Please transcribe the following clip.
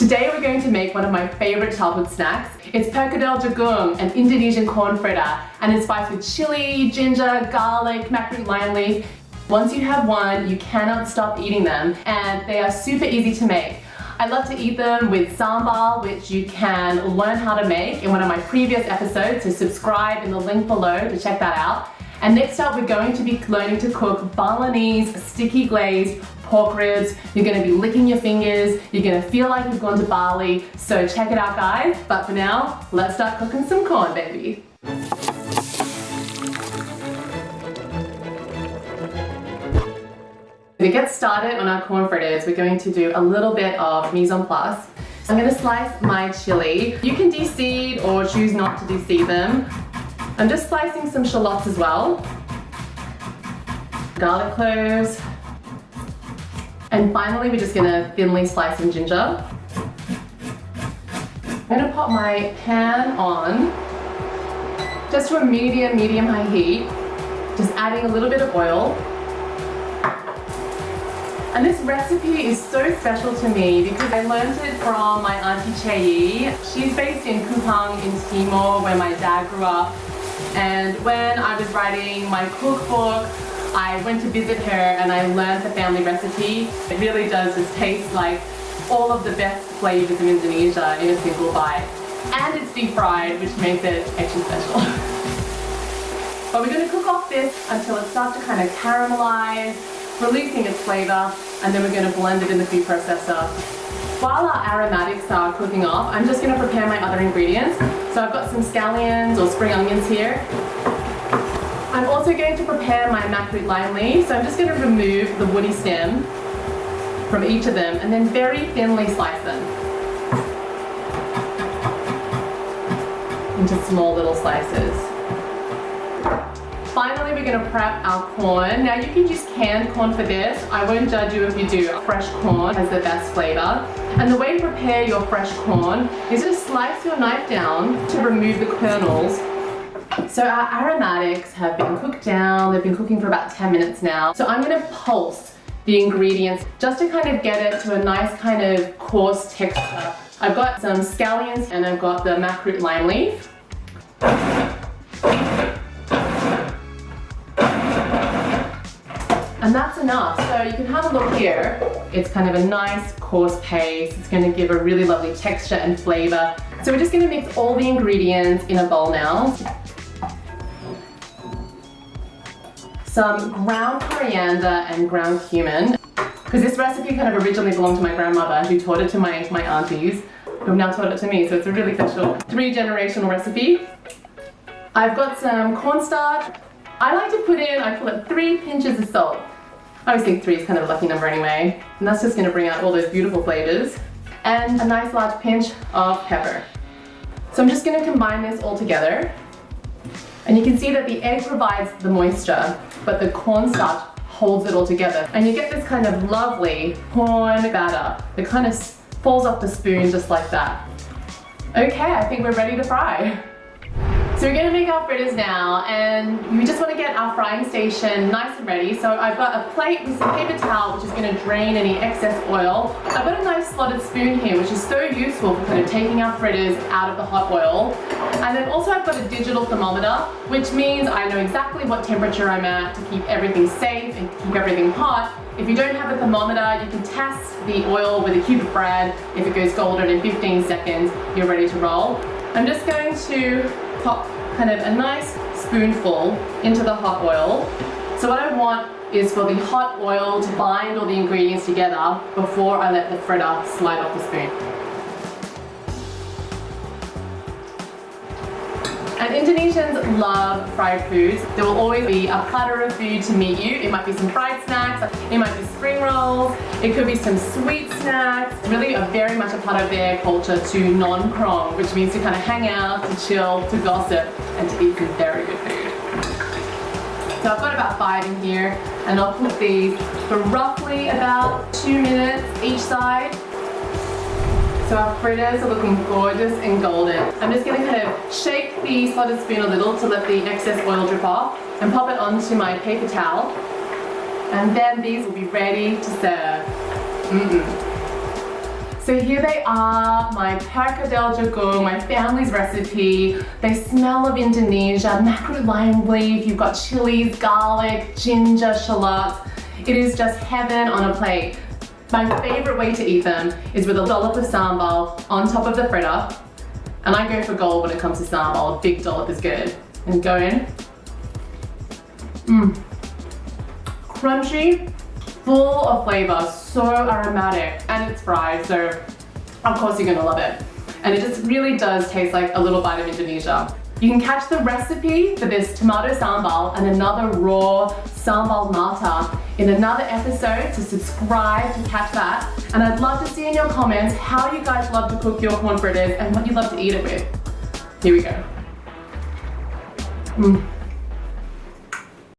Today we're going to make one of my favorite childhood snacks. It's Perkedel Jagung, an Indonesian corn fritter, and it's spiced with chili, ginger, garlic, makrut, lime leaf. Once you have one, you cannot stop eating them, and they are super easy to make. I love to eat them with sambal, which you can learn how to make in one of my previous episodes, so subscribe in the link below to check that out. And next up, we're going to be learning to cook Balinese sticky glazed pork ribs. You're going to be licking your fingers, you're going to feel like you've gone to Bali, so check it out guys. But for now, let's start cooking some corn, baby. To get started on our corn fritters, we're going to do a little bit of mise en place. I'm going to slice my chili. You can de-seed or choose not to de-seed them. I'm just slicing some shallots as well. Garlic cloves. And finally, we're just going to thinly slice some ginger. I'm going to pop my pan on just to a medium-high heat. Just adding a little bit of oil. And this recipe is so special to me because I learned it from my auntie Chei. She's based in Kupang in Timor, where my dad grew up. And when I was writing my cookbook, I went to visit her and I learned the family recipe. It really does just taste like all of the best flavors of Indonesia in a single bite. And it's deep fried, which makes it extra special. But we're going to cook off this until it starts to kind of caramelize, releasing its flavor, and then we're going to blend it in the food processor. While our aromatics are cooking off, I'm just going to prepare my other ingredients. So I've got some scallions or spring onions here. I'm also going to prepare my makrut lime leaf, so I'm just going to remove the woody stem from each of them and then very thinly slice them into small little slices. Finally, we're going to prep our corn. Now you can use canned corn for this. I won't judge you if you do. Fresh corn has the best flavor. And the way to prepare your fresh corn is just slice your knife down to remove the kernels. So our aromatics have been cooked down. They've been cooking for about 10 minutes now. So I'm going to pulse the ingredients just to kind of get it to a nice kind of coarse texture. I've got some scallions and I've got the makrut lime leaf. And that's enough. So you can have a look here. It's kind of a nice coarse paste. It's going to give a really lovely texture and flavor. So we're just going to mix all the ingredients in a bowl now. Some ground coriander and ground cumin. Because this recipe kind of originally belonged to my grandmother, who taught it to my aunties, who have now taught it to me. So it's a really special 3-generational recipe. I've got some cornstarch. I like to put in, I call it 3 pinches of salt. I always think 3 is kind of a lucky number anyway. And that's just going to bring out all those beautiful flavors. And a nice large pinch of pepper. So I'm just going to combine this all together. And you can see that the egg provides the moisture, but the cornstarch holds it all together. And you get this kind of lovely corn batter that kind of falls off the spoon just like that. Okay, I think we're ready to fry. So we're going to make our fritters now, and we just want to get our frying station nice and ready. So I've got a plate with some paper towel, which is going to drain any excess oil. I've got a nice slotted spoon here, which is so useful for kind of taking our fritters out of the hot oil. And then also I've got a digital thermometer, which means I know exactly what temperature I'm at to keep everything safe and keep everything hot. If you don't have a thermometer, you can test the oil with a cube of bread. If it goes golden in 15 seconds, you're ready to roll. I'm just going to pop kind of a nice spoonful into the hot oil. So what I want is for the hot oil to bind all the ingredients together before I let the fritter slide off the spoon. And Indonesians love fried foods. There will always be a platter of food to meet you. It might be some fried snacks, it might be spring rolls, it could be some sweet snacks. Really very much a part of their culture to nongkrong, which means to kind of hang out, to chill, to gossip, and to eat some very good food. So I've got about 5 in here, and I'll cook these for roughly about 2 minutes each side. So our fritters are looking gorgeous and golden. I'm just going to kind of shake the slotted spoon a little to let the excess oil drip off and pop it onto my paper towel. And then these will be ready to serve. So here they are, my Perkedel Jagung, my family's recipe. They smell of Indonesia, makrut lime leaf, you've got chilies, garlic, ginger, shallots. It is just heaven on a plate. My favorite way to eat them is with a dollop of sambal on top of the fritter. And I go for gold when it comes to sambal, a big dollop is good. And go in. Crunchy, full of flavor, so aromatic, and it's fried, so of course you're gonna love it. And it just really does taste like a little bite of Indonesia. You can catch the recipe for this tomato sambal and another raw sambal mata in another episode, so subscribe to catch that. And I'd love to see in your comments how you guys love to cook your corn fritters and what you love to eat it with. Here we go.